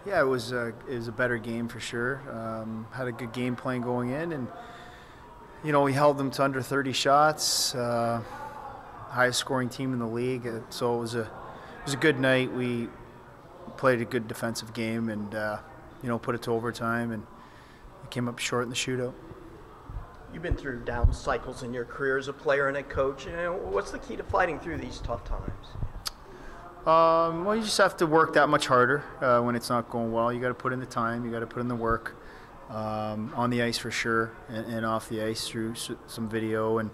Yeah, it was a better game for sure. Had a good game plan going in, and we held them to under 30 shots. Highest scoring team in the league. So it was a good night. We played a good defensive game, and put it to overtime, and came up short in the shootout. You've been through down cycles in your career as a player and a coach. What's the key to fighting through these tough times? Well, you just have to work that much harder when it's not going well. You got to put in the time. You got to put in the work on the ice for sure, and off the ice through some video and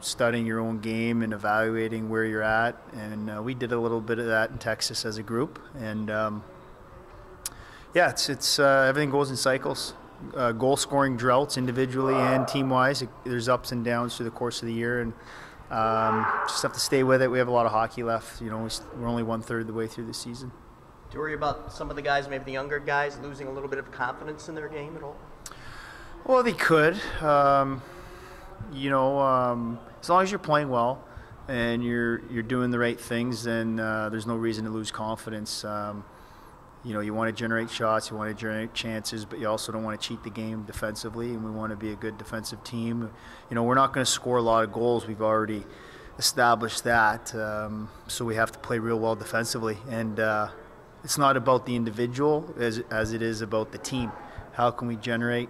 studying your own game and evaluating where you're at. And we did a little bit of that in Texas as a group. And it's everything goes in cycles. Goal scoring droughts individually and team wise. There's ups and downs through the course of the year, and just have to stay with it. We have a lot of hockey left. We're only 1/3 of the way through the season. Do you worry about some of the guys, maybe the younger guys, losing a little bit of confidence in their game at all? Well, they could. As long as you're playing well and you're doing the right things, then there's no reason to lose confidence. You want to generate shots, you want to generate chances, but you also don't want to cheat the game defensively, and we want to be a good defensive team. We're not going to score a lot of goals. We've already established that, so we have to play real well defensively. And it's not about the individual as it is about the team. How can we generate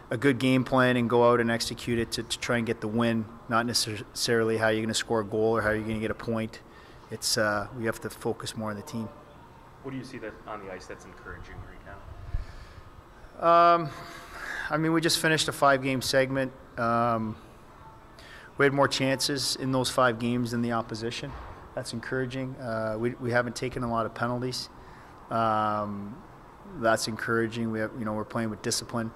a good game plan and go out and execute it to try and get the win, not necessarily how you're going to score a goal or how you're going to get a point. It's we have to focus more on the team. What do you see that on the ice that's encouraging right now? We just finished a 5-game segment. We had more chances in those 5 games than the opposition. That's encouraging. We haven't taken a lot of penalties. That's encouraging. We're playing with discipline.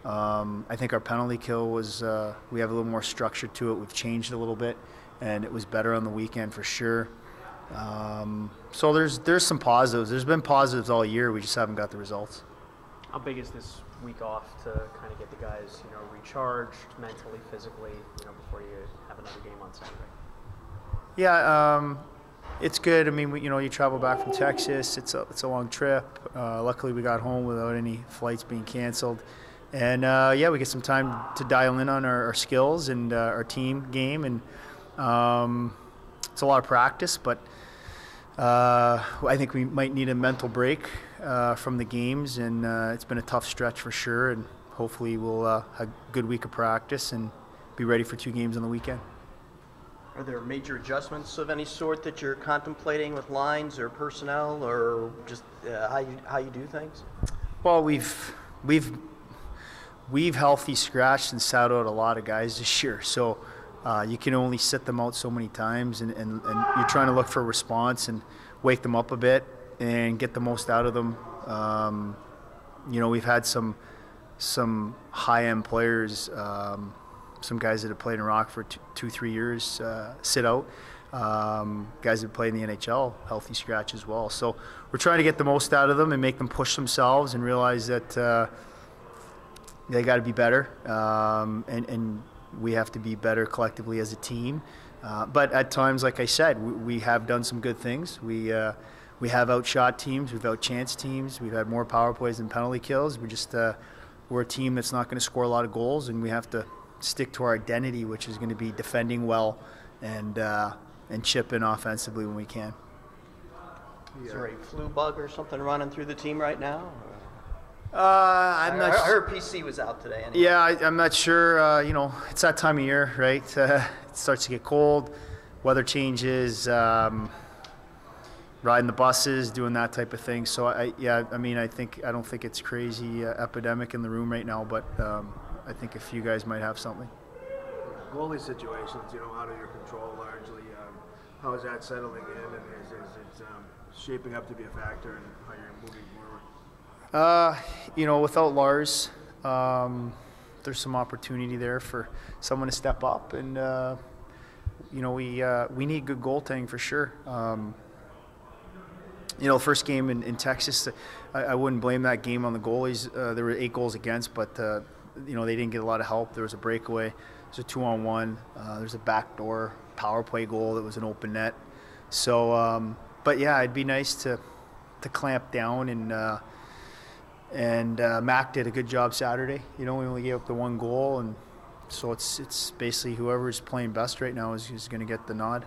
I think our penalty kill was we have a little more structure to it. We've changed a little bit, and it was better on the weekend for sure. So there's some positives. There's been positives all year. We just haven't got the results. How big is this week off to kind of get the guys, recharged mentally, physically, before you have another game on Saturday? Yeah, it's good. You travel back from Texas. It's a long trip. Luckily, we got home without any flights being canceled. And we get some time to dial in on our skills and our team game. And it's a lot of practice, but I think we might need a mental break from the games, and it's been a tough stretch for sure, and hopefully we'll have a good week of practice and be ready for 2 games on the weekend. Are there major adjustments of any sort that you're contemplating with lines or personnel, or just how you do things? Well, we've healthy scratched and sat out a lot of guys this year, so you can only sit them out so many times, and you're trying to look for a response and wake them up a bit and get the most out of them. We've had some high-end players, some guys that have played in Rockford 2-3 years sit out. Guys that play in the NHL, healthy scratch as well. So we're trying to get the most out of them and make them push themselves and realize that they got to be better, and we have to be better collectively as a team. But at times, like I said, we have done some good things. We have outshot teams, we've outchanced teams, we've had more power plays than penalty kills. We're a team that's not going to score a lot of goals, and we have to stick to our identity, which is going to be defending well and chip in offensively when we can. Is there a flu bug or something running through the team right now? I heard PC was out today. Anyway. Yeah, I'm not sure. It's that time of year, right? It starts to get cold, weather changes, riding the buses, doing that type of thing. So I don't think it's crazy epidemic in the room right now, but I think a few guys might have something. Goalie situations, out of your control largely. How is that settling in, and is it shaping up to be a factor in how you're moving forward? Without Lars, there's some opportunity there for someone to step up, and we need good goaltending for sure. First game in Texas, I wouldn't blame that game on the goalies. There were 8 goals against, but they didn't get a lot of help. There was a breakaway. There's a 2-on-1. There's a backdoor power play goal that was an open net. So, but yeah, it'd be nice to to clamp down, and Mac did a good job Saturday. We only gave up the one goal, and so it's basically whoever's playing best right now is going to get the nod.